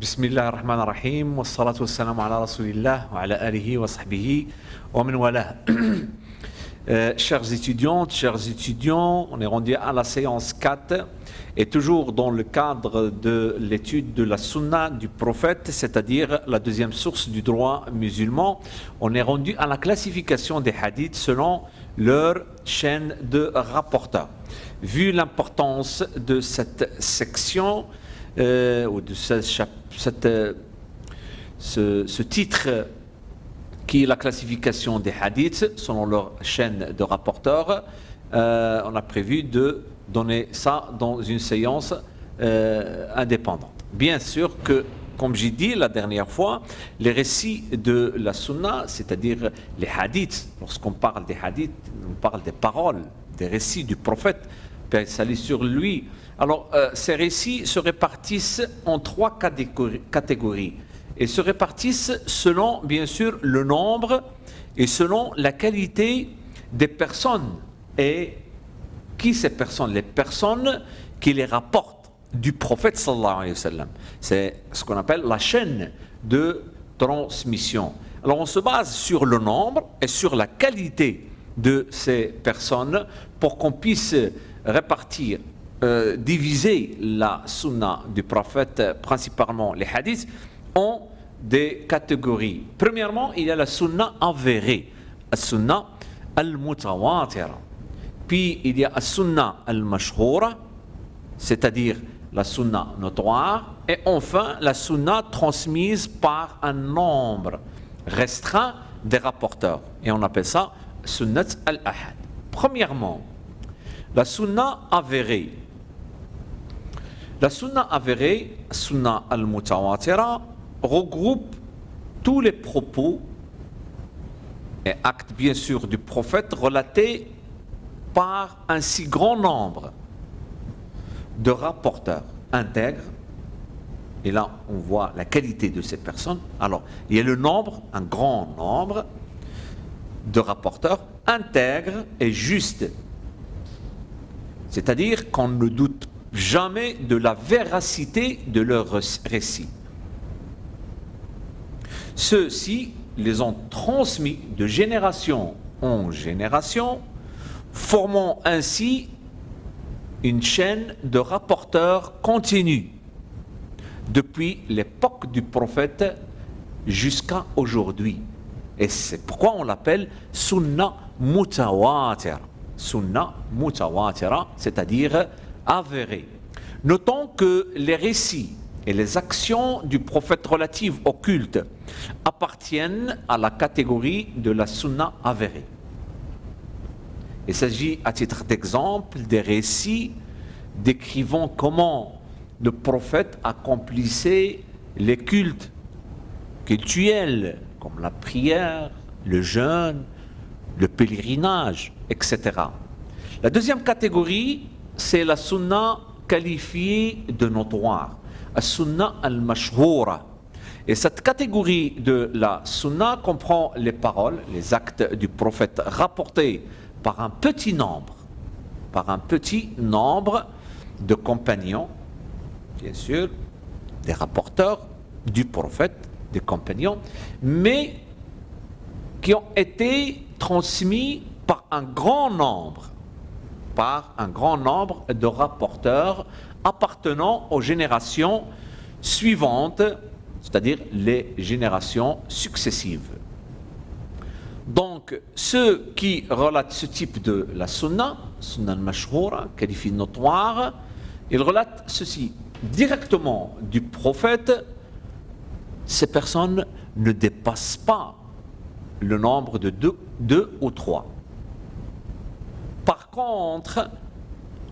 بسم الله الرحمن الرحيم والصلاة والسلام على رسول الله وعلى آله وصحبه ومن والاه. Chers étudiants, on est rendu à la séance 4 et toujours dans le cadre de l'étude de la sunna du prophète, c'est-à-dire la deuxième source du droit musulman. On est rendu à la classification des hadiths selon leur chaîne de rapporteurs. Vu l'importance de cette section, ou de ce titre qui est la classification des hadiths selon leur chaîne de rapporteurs, on a prévu de donner ça dans une séance indépendante. Bien sûr que, comme j'ai dit la dernière fois, les récits de la sunna, c'est-à-dire les hadiths, lorsqu'on parle des hadiths, on parle des paroles, des récits du prophète, paix et salut sur lui. Alors, ces récits se répartissent en trois catégories et se répartissent selon, bien sûr, le nombre et selon la qualité des personnes. Et qui ces personnes? Les personnes qui les rapportent du prophète sallallahu alayhi wa sallam. C'est ce qu'on appelle la chaîne de transmission. Alors, on se base sur le nombre et sur la qualité de ces personnes pour qu'on puisse répartir, diviser la sunna du prophète, principalement les hadiths, en des catégories. Premièrement, il y a la sunna avérée, la sunna al-mutawatira. Puis il y a la sunna al-mashhoura, c'est-à-dire la sunna notoire. Et enfin, la sunna transmise par un nombre restreint des rapporteurs. Et on appelle ça sunnat al-ahad. Premièrement, la sunna avérée. La sunna avérée, sunna al-mutawatira, regroupe tous les propos et actes, bien sûr, du prophète relatés par un si grand nombre de rapporteurs intègres. Et là, on voit la qualité de ces personnes. Alors, il y a le nombre, un grand nombre de rapporteurs intègres et justes. C'est-à-dire qu'on ne doute jamais de la véracité de leurs récits. Ceux-ci les ont transmis de génération en génération, formant ainsi une chaîne de rapporteurs continue depuis l'époque du prophète jusqu'à aujourd'hui. Et c'est pourquoi on l'appelle sunna mutawatira. Sunna mutawatira, c'est-à-dire avérée. Notons que les récits et les actions du prophète relatives au culte appartiennent à la catégorie de la sunna avérée. Il s'agit, à titre d'exemple, des récits décrivant comment le prophète accomplissait les cultes cultuels, comme la prière, le jeûne, le pèlerinage, etc. La deuxième catégorie, c'est la sunna qualifiée de notoire, la sunna al-mashhoura. Et cette catégorie de la sunna comprend les paroles, les actes du prophète rapportés par un petit nombre de compagnons, bien sûr, des rapporteurs du prophète, des compagnons, mais qui ont été transmis par un grand nombre de rapporteurs appartenant aux générations suivantes, c'est-à-dire les générations successives. Donc, ceux qui relatent ce type de la sunna al-mashhoura, qualifiée notoire, ils relatent ceci directement du prophète. Ces personnes ne dépassent pas le nombre de deux ou trois. Par contre,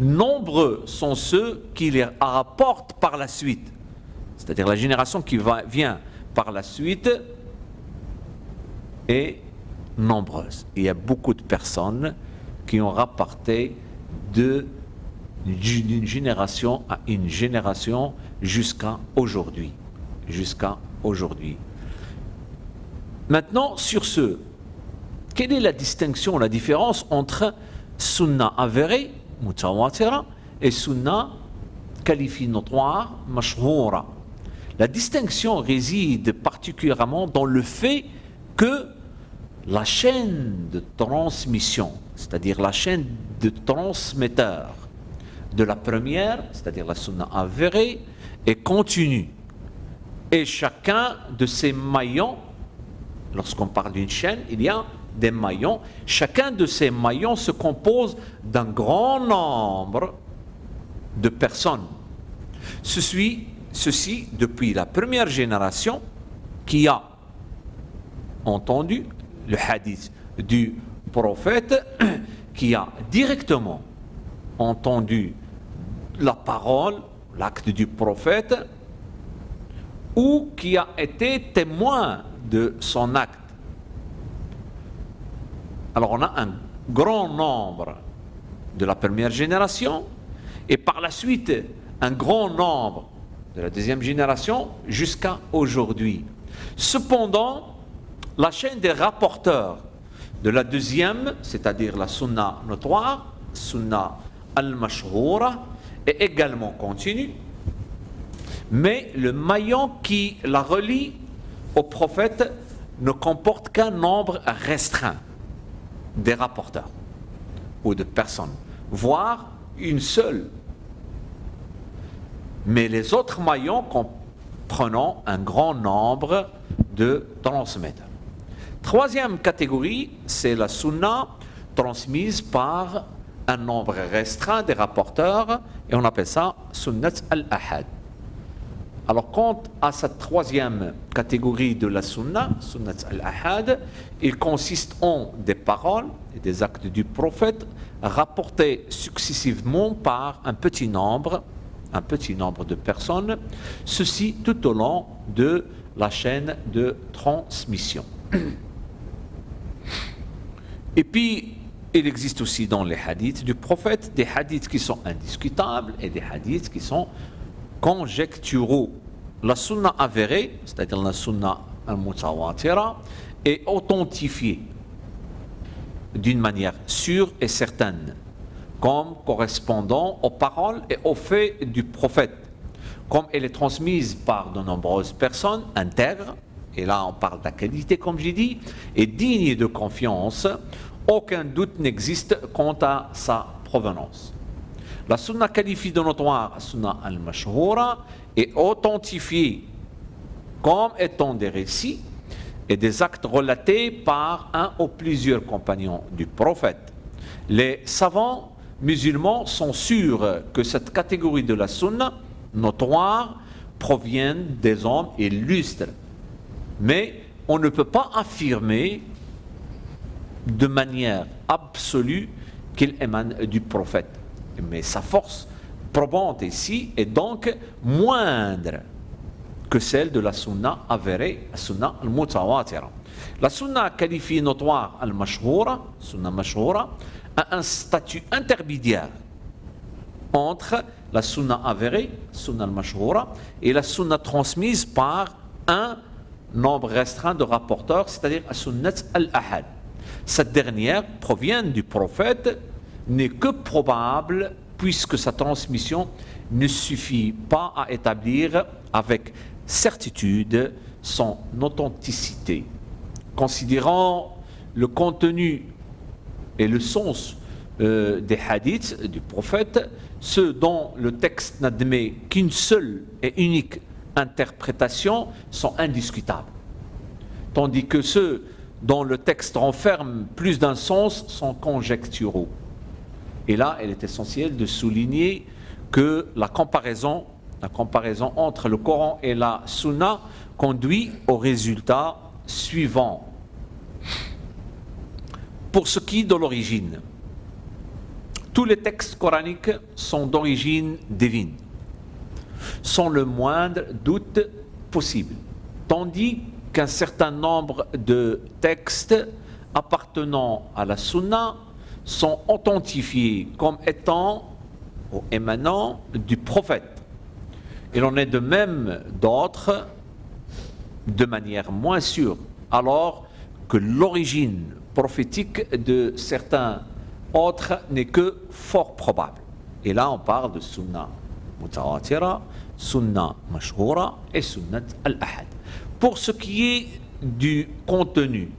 nombreux sont ceux qui les rapportent par la suite, c'est-à-dire la génération qui vient par la suite est nombreuse. Il y a beaucoup de personnes qui ont rapporté d'une génération à une génération jusqu'à aujourd'hui. Maintenant, sur ce, quelle est la distinction, la différence entre sunna avérée, mutawatira, et sunna qualifiée notoire, mashhoura? La distinction réside particulièrement dans le fait que la chaîne de transmission, c'est-à-dire la chaîne de transmetteurs de la première, c'est-à-dire la sunna avérée, est continue. Et chacun de ces maillons, lorsqu'on parle d'une chaîne, il y a des maillons. Chacun de ces maillons se compose d'un grand nombre de personnes. Ceci depuis la première génération qui a entendu le hadith du prophète, qui a directement entendu la parole, l'acte du prophète, ou qui a été témoin de son acte. Alors on a un grand nombre de la première génération et par la suite un grand nombre de la deuxième génération jusqu'à aujourd'hui. Cependant, la chaîne des rapporteurs de la deuxième, c'est-à-dire la sunna notoire, sunna al-mashhoura, est également continue, mais le maillon qui la relie au prophète ne comporte qu'un nombre restreint des rapporteurs ou de personnes, voire une seule. Mais les autres maillons comprenant un grand nombre de transmetteurs. Troisième catégorie, c'est la sunna transmise par un nombre restreint des rapporteurs et on appelle ça sunnat al-ahad. Alors quant à cette troisième catégorie de la sunnat al-ahad, il consiste en des paroles et des actes du prophète rapportés successivement par un petit nombre de personnes, ceci tout au long de la chaîne de transmission. Et puis, il existe aussi dans les hadiths du prophète des hadiths qui sont indiscutables et des hadiths qui sont conjecturaux. La sunna avérée, c'est-à-dire la sunna al-mutawatira, est authentifiée d'une manière sûre et certaine, comme correspondant aux paroles et aux faits du prophète, comme elle est transmise par de nombreuses personnes intègres, et là on parle de la qualité comme j'ai dit, et digne de confiance, aucun doute n'existe quant à sa provenance. La sunna qualifiée de notoire, la sunna al-mashhoura, est authentifiée comme étant des récits et des actes relatés par un ou plusieurs compagnons du prophète. Les savants musulmans sont sûrs que cette catégorie de la sunna notoire provient des hommes illustres. Mais on ne peut pas affirmer de manière absolue qu'il émane du prophète. Mais sa force probante ici est donc moindre que celle de la sunna avérée, la sunna al-mutawatira. La sunna qualifiée notoire al-mashhoura, sunna mashhoura, a un statut intermédiaire entre la sunna avérée, sunna al-mashhoura, et la sunna transmise par un nombre restreint de rapporteurs, c'est-à-dire la sunnat al-ahad. Cette dernière provient du prophète, n'est que probable puisque sa transmission ne suffit pas à établir avec certitude son authenticité. Considérant le contenu et le sens des hadiths du prophète, ceux dont le texte n'admet qu'une seule et unique interprétation sont indiscutables, tandis que ceux dont le texte renferme plus d'un sens sont conjecturaux. Et là, il est essentiel de souligner que la comparaison entre le Coran et la Sunna conduit au résultat suivant. Pour ce qui est de l'origine, tous les textes coraniques sont d'origine divine, sans le moindre doute possible, tandis qu'un certain nombre de textes appartenant à la Sunna sont authentifiés comme étant ou émanant du prophète. Il en est de même d'autres de manière moins sûre, alors que l'origine prophétique de certains autres n'est que fort probable. Et là, on parle de sunna mutawatira, Sunna Mashhoura et Sunnat al-Ahad. Pour ce qui est du contenu,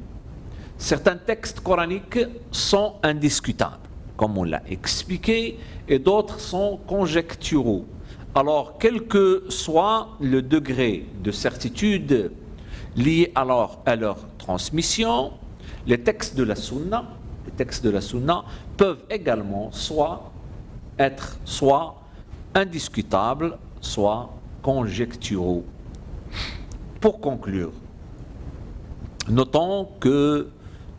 certains textes coraniques sont indiscutables, comme on l'a expliqué, et d'autres sont conjecturaux. Alors, quel que soit le degré de certitude lié alors à leur transmission, les textes de la Sunna peuvent également être soit indiscutables, soit conjecturaux. Pour conclure, notons que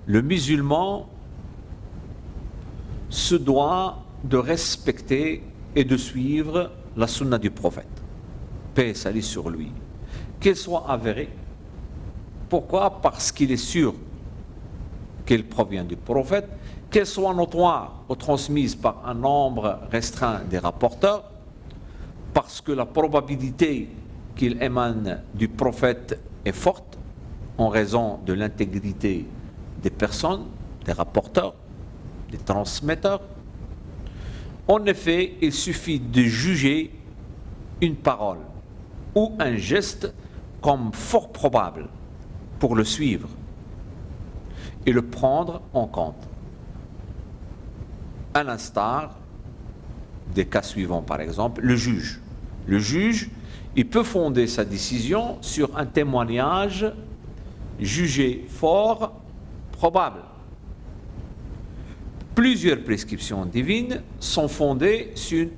le musulman se doit de respecter et de suivre la sunna du prophète, paix et salut sur lui, qu'elle soit avérée. Pourquoi? Parce qu'il est sûr qu'elle provient du prophète, qu'elle soit notoire ou transmise par un nombre restreint des rapporteurs, parce que la probabilité qu'il émane du prophète est forte en raison de l'intégrité des personnes, des rapporteurs, des transmetteurs. En effet, il suffit de juger une parole ou un geste comme fort probable pour le suivre et le prendre en compte. À l'instar des cas suivants, par exemple, le juge. Le juge, il peut fonder sa décision sur un témoignage jugé fort probable. Plusieurs prescriptions divines sont fondées sur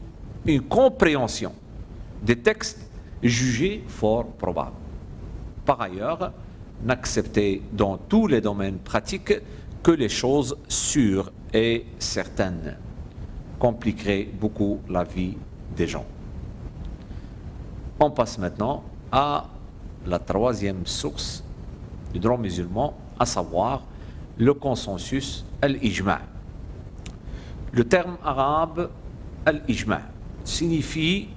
une compréhension des textes jugés fort probables. Par ailleurs, n'acceptez dans tous les domaines pratiques que les choses sûres et certaines compliqueraient beaucoup la vie des gens. On passe maintenant à la troisième source du droit musulman, à savoir le consensus al-ijma'. Le terme arabe al-ijma' signifie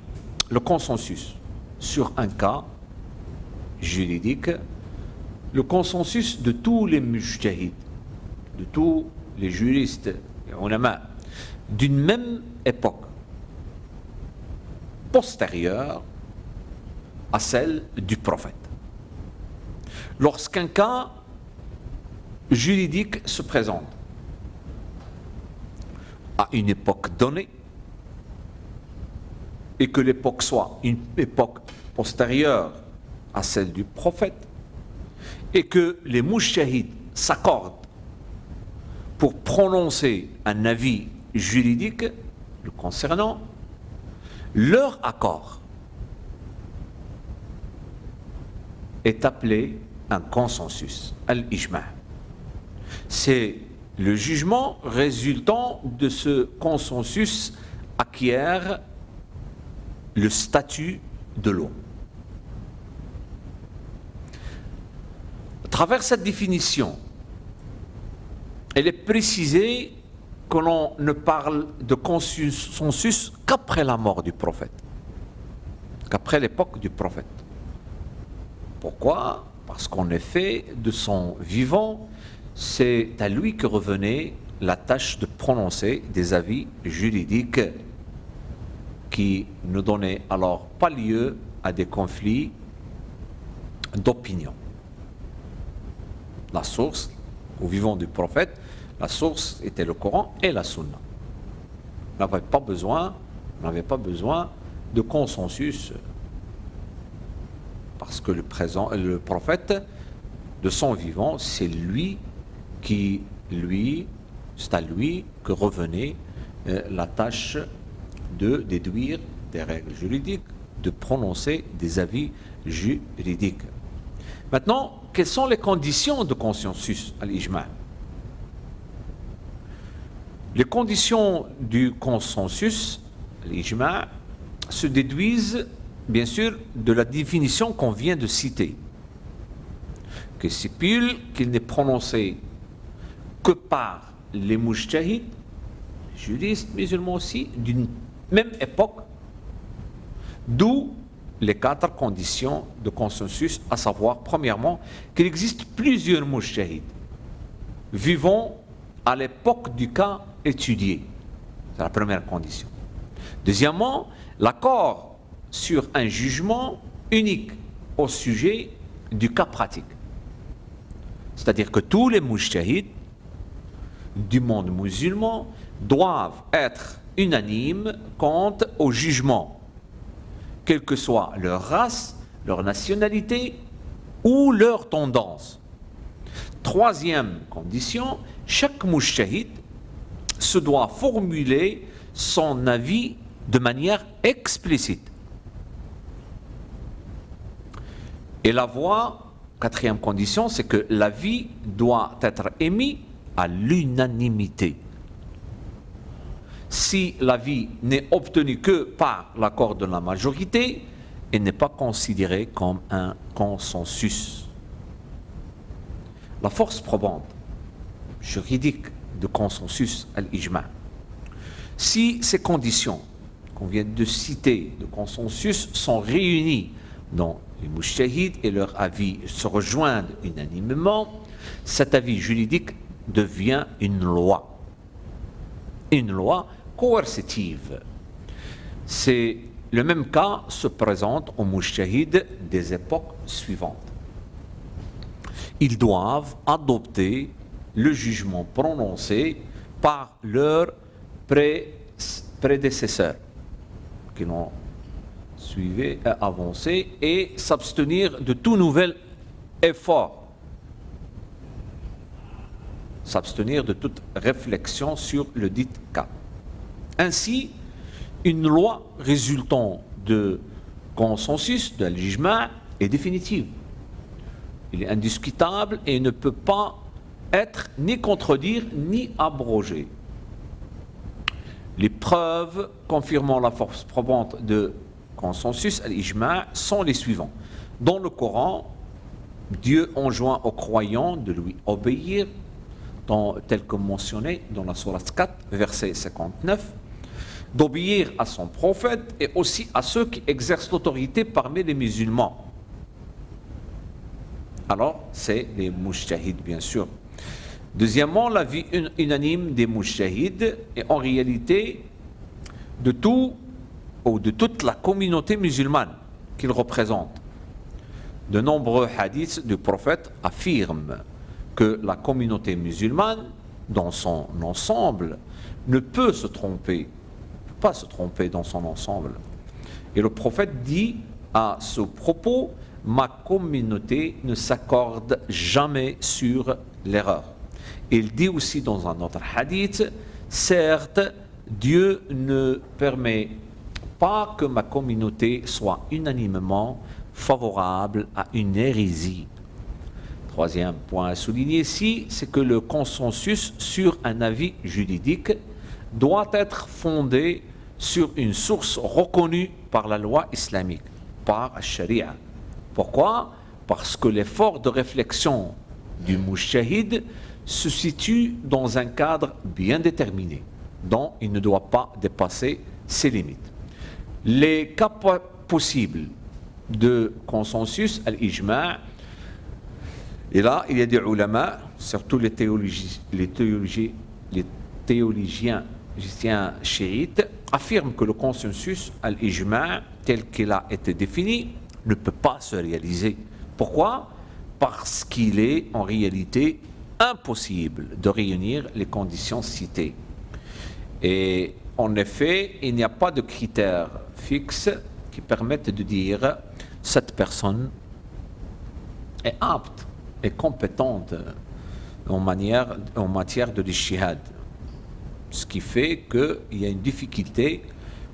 le consensus sur un cas juridique, le consensus de tous les mujtahids, de tous les juristes et ulama d'une même époque, postérieure à celle du prophète. Lorsqu'un cas juridique se présente à une époque donnée, et que l'époque soit une époque postérieure à celle du prophète, et que les mujtahids s'accordent pour prononcer un avis juridique le concernant, leur accord est appelé un consensus, al-ijma'. C'est le jugement résultant de ce consensus acquiert le statut de loi. À travers cette définition, il est précisé que l'on ne parle de consensus qu'après la mort du prophète, qu'après l'époque du prophète. Pourquoi? Parce qu'en effet, de son vivant, c'est à lui que revenait la tâche de prononcer des avis juridiques qui ne donnaient alors pas lieu à des conflits d'opinion. La source, au vivant du prophète, la source était le Coran et la Sunna. On n'avait pas besoin de consensus, parce que le prophète, de son vivant, c'est à lui que revenait la tâche de déduire des règles juridiques, de prononcer des avis juridiques. Maintenant, quelles sont les conditions de consensus à l'ijma'? Les conditions du consensus à l'ijma' se déduisent, bien sûr, de la définition qu'on vient de citer, qui stipule qu'il n'est prononcé que par les mujtahids, juristes musulmans aussi, d'une même époque, d'où les 4 conditions de consensus, à savoir, premièrement, qu'il existe plusieurs mujtahids vivant à l'époque du cas étudié. C'est la première condition. Deuxièmement, l'accord sur un jugement unique au sujet du cas pratique. C'est-à-dire que tous les mujtahids du monde musulman doivent être unanimes quant au jugement, quelle que soit leur race, leur nationalité ou leur tendance. Troisième condition, chaque mujtahid se doit formuler son avis de manière explicite. Et la voie, quatrième condition, c'est que l'avis doit être émis à l'unanimité. Si l'avis n'est obtenu que par l'accord de la majorité, il n'est pas considéré comme un consensus. La force probante juridique de consensus al-ijma'. Si ces conditions qu'on vient de citer de consensus sont réunies dans les mujtahids et leurs avis se rejoignent unanimement, cet avis juridique devient une loi coercitive. C'est le même cas se présente aux mujtahids des époques suivantes. Ils doivent adopter le jugement prononcé par leurs prédécesseurs qui l'ont suivi, avancé, et s'abstenir de tout nouvel effort, s'abstenir de toute réflexion sur le dit cas. Ainsi, une loi résultant de consensus, de l'ijma', est définitive. Il est indiscutable et ne peut pas être ni contredire ni abrogé. Les preuves confirmant la force probante de consensus al-ijma' sont les suivants. Dans le Coran, Dieu enjoint aux croyants de lui obéir, tel que mentionné dans la sourate 4, verset 59, d'obéir à son prophète et aussi à ceux qui exercent l'autorité parmi les musulmans. Alors, c'est les mujtahids, bien sûr. Deuxièmement, l'avis unanime des mujtahids est en réalité de tout ou de toute la communauté musulmane qu'ils représentent. De nombreux hadiths du prophète affirment que la communauté musulmane, dans son ensemble, ne peut se tromper, pas se tromper dans son ensemble. Et le prophète dit à ce propos: ma communauté ne s'accorde jamais sur l'erreur. Il dit aussi dans un autre hadith: certes, Dieu ne permet pas que ma communauté soit unanimement favorable à une hérésie. Troisième point à souligner ici, c'est que le consensus sur un avis juridique doit être fondé sur une source reconnue par la loi islamique, par la sharia. Pourquoi? Parce que l'effort de réflexion du mujtahid se situe dans un cadre bien déterminé, dont il ne doit pas dépasser ses limites. Les cas possibles de consensus al-ijma', et là, il y a des ulama, surtout les théologiens chiites, affirment que le consensus al-ijma' tel qu'il a été défini ne peut pas se réaliser. Pourquoi? Parce qu'il est en réalité impossible de réunir les conditions citées. Et en effet, il n'y a pas de critères fixes qui permettent de dire cette personne est apte et compétente en matière de l'ijtihad. Ce qui fait qu'il y a une difficulté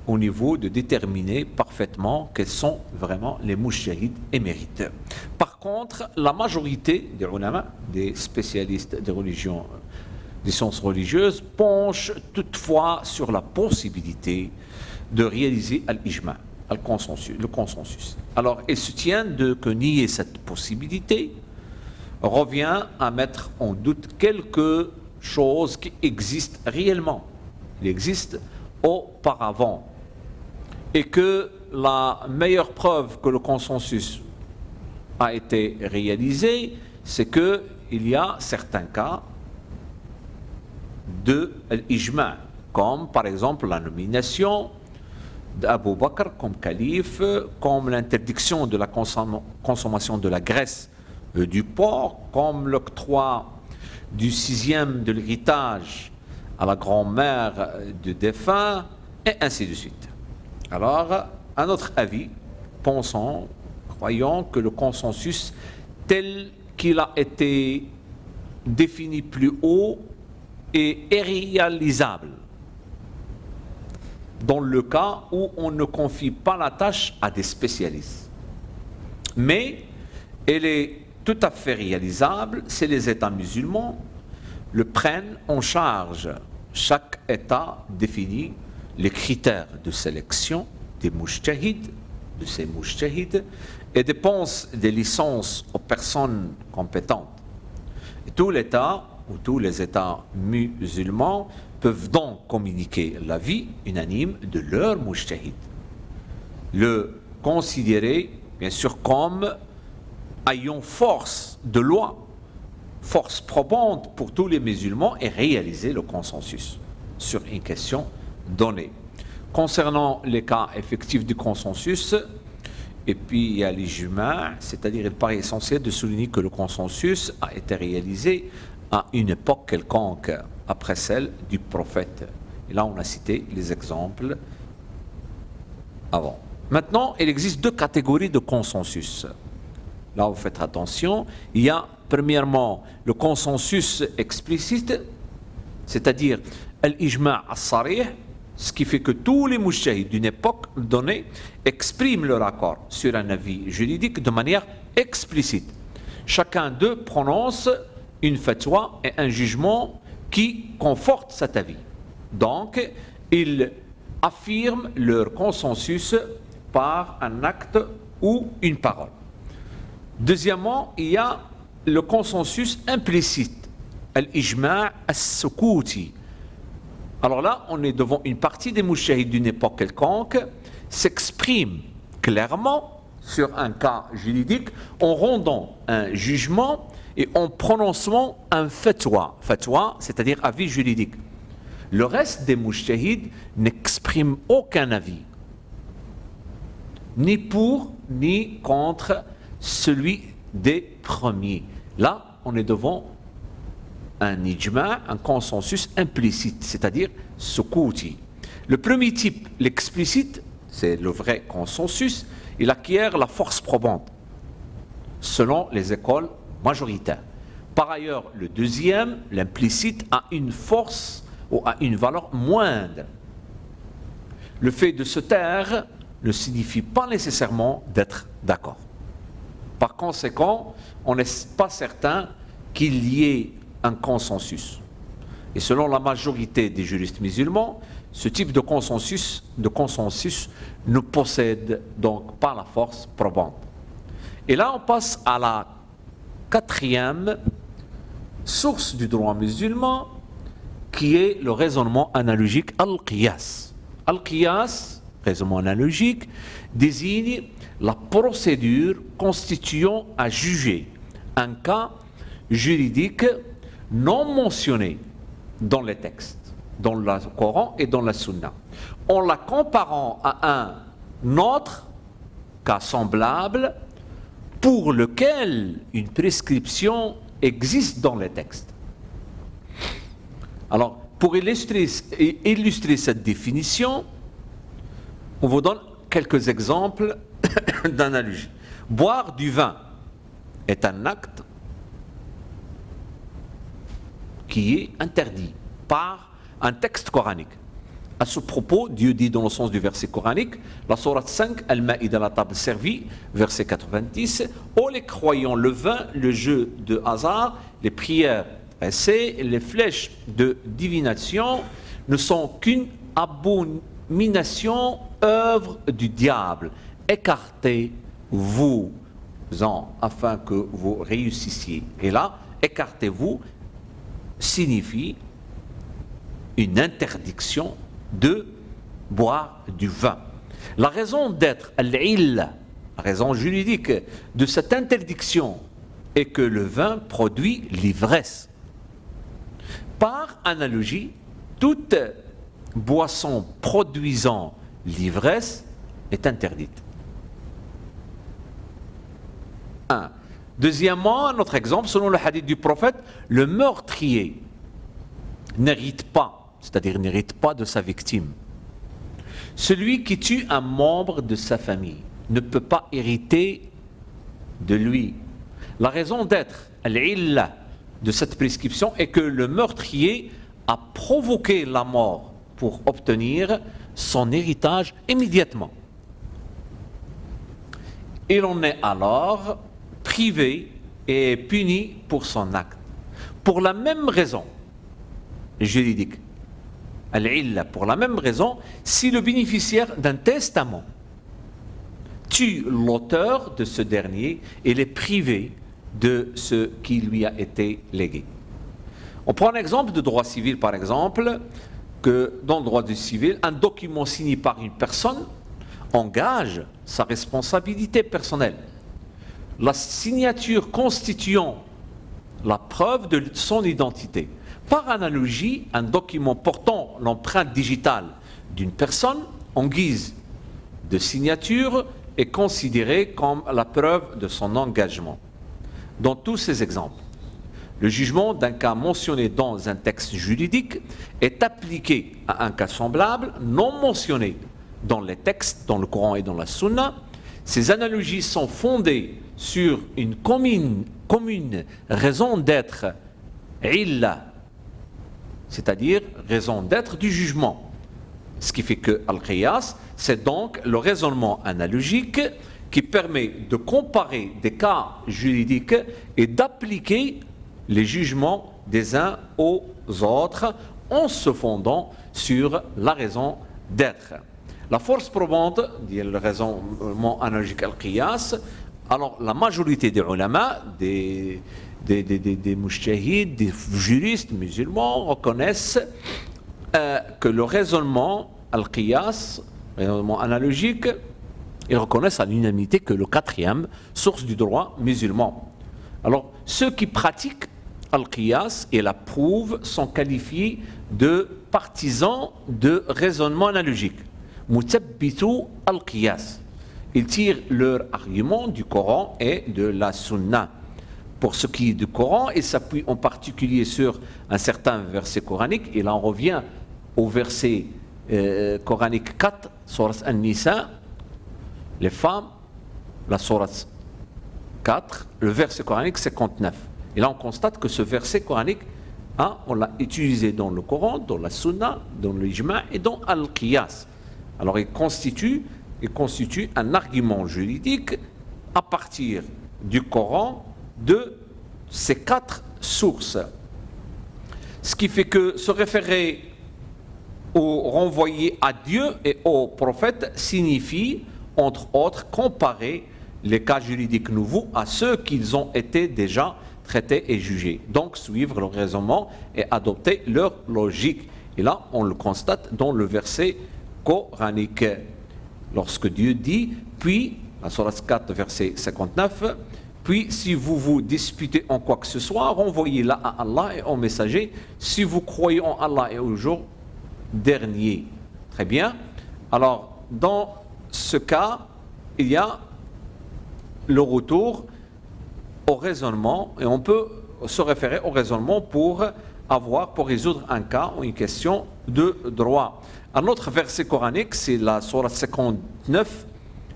au niveau de déterminer parfaitement quels sont vraiment les mujtahids émérites. Par contre, la majorité des ulama, des spécialistes des religions, des sciences religieuses, penchent toutefois sur la possibilité de réaliser al-ijma', le consensus. Alors, ils soutiennent que nier cette possibilité revient à mettre en doute quelque chose qui existe réellement. Il existe auparavant. Et que la meilleure preuve que le consensus a été réalisé, c'est qu'il y a certains cas de l'ijma', comme par exemple la nomination d'Abu Bakr comme calife, comme l'interdiction de la consommation de la graisse du porc, comme l'octroi du 6e de l'héritage à la grand-mère du défunt, et ainsi de suite. Alors, à notre avis, croyons que le consensus tel qu'il a été défini plus haut est irréalisable dans le cas où on ne confie pas la tâche à des spécialistes. Mais elle est tout à fait réalisable si les États musulmans le prennent en charge. Chaque État définit les critères de sélection des mujtahids, de ces mujtahids, et dépense des licences aux personnes compétentes. Et tout l'État ou tous les États musulmans peuvent donc communiquer l'avis unanime de leur mujtahid, le considérer bien sûr comme ayant force de loi, force probante pour tous les musulmans et réaliser le consensus sur une question donnée. Concernant les cas effectifs du consensus, et puis il y a l'ijma', c'est-à-dire il paraît essentiel de souligner que le consensus a été réalisé à une époque quelconque, après celle du prophète. Et là, on a cité les exemples avant. Maintenant, il existe deux catégories de consensus. Là, vous faites attention. Il y a, premièrement, le consensus explicite, c'est-à-dire l'ijma' as-sarih, ce qui fait que tous les mujtahids d'une époque donnée expriment leur accord sur un avis juridique de manière explicite. Chacun d'eux prononce une fatwa et un jugement qui conforte cet avis. Donc, ils affirment leur consensus par un acte ou une parole. Deuxièmement, il y a le consensus implicite, l'ijma' as-sukuti. Alors là, on est devant une partie des mujtahids d'une époque quelconque, s'expriment clairement sur un cas juridique en rendant un jugement et en prononçant un fatwa, c'est-à-dire avis juridique. Le reste des mujtahids n'expriment aucun avis, ni pour ni contre celui des premiers. Là, on est devant un ijma', un consensus implicite, c'est-à-dire sukuti. Le premier type, l'explicite, c'est le vrai consensus, il acquiert la force probante, selon les écoles majoritaires. Par ailleurs, le deuxième, l'implicite, a une force ou a une valeur moindre. Le fait de se taire ne signifie pas nécessairement d'être d'accord. Par conséquent, on n'est pas certain qu'il y ait un consensus. Et selon la majorité des juristes musulmans, ce type de consensus ne possède donc pas la force probante. Et là, on passe à la quatrième source du droit musulman, qui est le raisonnement analogique al-qiyas. Al-qiyas, raisonnement analogique, désigne la procédure constituant à juger un cas juridique non mentionné dans les textes, dans le Coran et dans la Sunna, en la comparant à un autre cas semblable pour lequel une prescription existe dans les textes. Alors, pour illustrer cette définition, on vous donne quelques exemples d'analogie. Boire du vin est un acte qui est interdit par un texte coranique. À ce propos, Dieu dit dans le sens du verset coranique, la sourate 5, Al-Ma'ida, la table servie, verset 90, ô les croyants, le vin, le jeu de hasard, les prières pressées, les flèches de divination ne sont qu'une abomination, œuvre du diable. Écartez-vous-en afin que vous réussissiez. Et là, écartez-vous signifie une interdiction de boire du vin. La raison d'être, la raison juridique de cette interdiction est que le vin produit l'ivresse. Par analogie, toute boisson produisant l'ivresse est interdite. Un. Deuxièmement, un autre exemple, selon le hadith du prophète, le meurtrier n'hérite pas, c'est-à-dire n'hérite pas de sa victime. Celui qui tue un membre de sa famille ne peut pas hériter de lui. La raison d'être, l'illa de cette prescription est que le meurtrier a provoqué la mort pour obtenir son héritage immédiatement. Il en est alors privé et puni pour son acte. Pour la même raison juridique, pour la même raison, si le bénéficiaire d'un testament tue l'auteur de ce dernier, il est privé de ce qui lui a été légué. On prend un exemple de droit civil, par exemple, que dans le droit du civil, un document signé par une personne engage sa responsabilité personnelle. La signature constituant la preuve de son identité. Par analogie, un document portant l'empreinte digitale d'une personne en guise de signature est considéré comme la preuve de son engagement. Dans tous ces exemples, le jugement d'un cas mentionné dans un texte juridique est appliqué à un cas semblable non mentionné dans les textes, dans le Coran et dans la Sunna. Ces analogies sont fondées sur une commune raison d'être, illa, c'est-à-dire raison d'être du jugement. Ce qui fait que al-qiyas, c'est donc le raisonnement analogique qui permet de comparer des cas juridiques et d'appliquer les jugements des uns aux autres en se fondant sur la raison d'être. La force probante, dit le raisonnement analogique al-qiyas, alors la majorité des ulama, des mujtahid, des juristes musulmans reconnaissent que le raisonnement al-qiyas, raisonnement analogique, ils reconnaissent à l'unanimité que le quatrième source du droit musulman. Alors ceux qui pratiquent al-qiyas et l'approuvent sont qualifiés de partisans de raisonnement analogique. Mutabbitu al-qiyas. Ils tirent leur argument du Coran et de la Sunna. Pour ce qui est du Coran, ils s'appuient en particulier sur un certain verset coranique, et là on revient au verset coranique 4, Sourate An-Nisa, les femmes, la Sourate 4, le verset coranique 59. Et là on constate que ce verset coranique, on l'a utilisé dans le Coran, dans la Sunna, dans l'Ijma' et dans Al-Qiyas. Alors il constitue un argument juridique à partir du Coran de ces 4 sources. Ce qui fait que se référer ou renvoyer à Dieu et au prophète signifie, entre autres, comparer les cas juridiques nouveaux à ceux qu'ils ont été déjà traités et jugés. Donc suivre leur raisonnement et adopter leur logique. Et là, on le constate dans le verset coranique. Lorsque Dieu dit, puis, la sourate 4, verset 59, puis si vous vous disputez en quoi que ce soit, renvoyez-la à Allah et au messager, si vous croyez en Allah et au jour dernier. Très bien. Alors, dans ce cas, il y a le retour au raisonnement, et on peut se référer au raisonnement pour résoudre un cas ou une question de droit. Un autre verset coranique, c'est la sourate 59,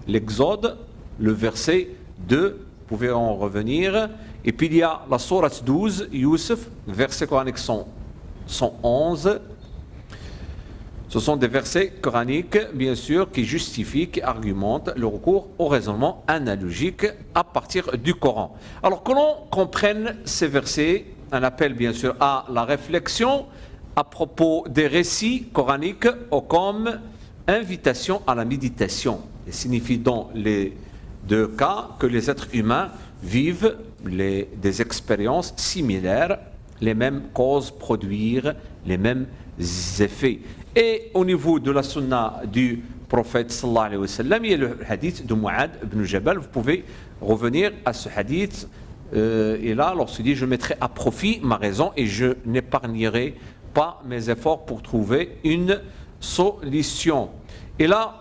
l'Exode, le verset 2, vous pouvez en revenir. Et puis il y a la sourate 12, Youssef, verset coranique 111. Ce sont des versets coraniques, bien sûr, qui justifient, qui argumentent le recours au raisonnement analogique à partir du Coran. Alors que l'on comprenne ces versets, un appel bien sûr à la réflexion à propos des récits coraniques ou comme invitation à la méditation. Il signifie dans les deux cas que les êtres humains vivent des expériences similaires, les mêmes causes produire les mêmes effets. Et au niveau de la sunna du prophète sallallahu alayhi wa sallam, il y a le hadith de Mu'ad ibn Jabal. Vous pouvez revenir à ce hadith. Et là, lorsqu'il dit « Je mettrai à profit ma raison et je n'épargnerai pas mes efforts pour trouver une solution ». Et là,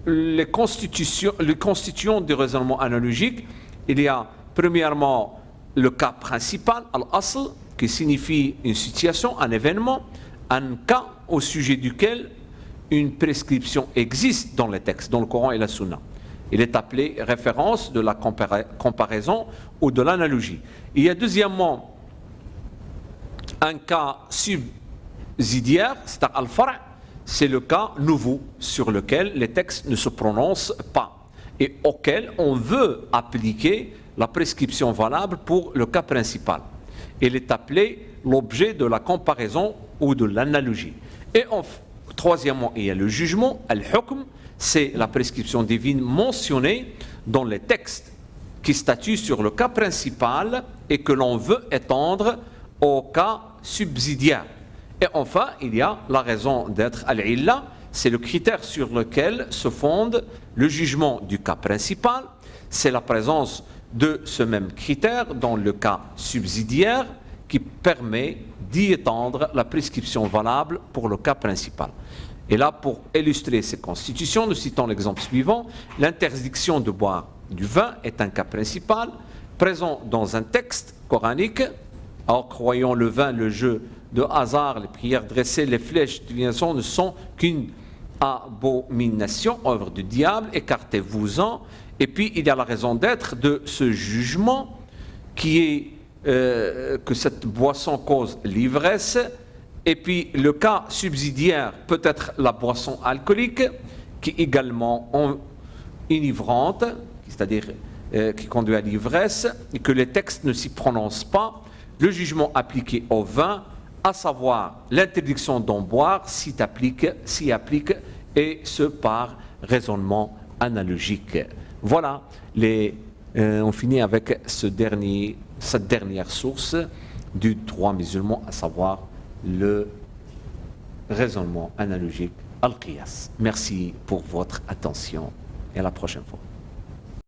les constituants du raisonnement analogique, il y a premièrement le cas principal, al-asl, qui signifie une situation, un événement, un cas au sujet duquel une prescription existe dans les textes, dans le Coran et la Sunna. Il est appelé référence de la comparaison ou de l'analogie. Il y a deuxièmement un cas subsidiaire, c'est-à-dire al-far', c'est le cas nouveau sur lequel les textes ne se prononcent pas et auquel on veut appliquer la prescription valable pour le cas principal. Il est appelé l'objet de la comparaison ou de l'analogie. Et troisièmement, il y a le jugement, al-hukm, c'est la prescription divine mentionnée dans les textes qui statuent sur le cas principal et que l'on veut étendre au cas subsidiaire. Et enfin, il y a la raison d'être al-illa, c'est le critère sur lequel se fonde le jugement du cas principal, c'est la présence de ce même critère dans le cas subsidiaire qui permet d'y étendre la prescription valable pour le cas principal. Et là, pour illustrer ces constitutions, nous citons l'exemple suivant. L'interdiction de boire du vin est un cas principal présent dans un texte coranique. Alors, croyons le vin, le jeu de hasard, les prières dressées, les flèches de divination ne sont qu'une abomination, œuvre du diable, écartez-vous-en. Et puis, il y a la raison d'être de ce jugement qui est que cette boisson cause l'ivresse. Et puis, le cas subsidiaire peut être la boisson alcoolique, qui est également enivrante, c'est-à-dire qui conduit à l'ivresse, et que les textes ne s'y prononcent pas. Le jugement appliqué au vin, à savoir l'interdiction d'en boire, s'y applique, et ce par raisonnement analogique. Voilà, on finit avec cette dernière source du droit musulman, à savoir le raisonnement analogique al-qiyas. Merci pour votre attention et à la prochaine fois.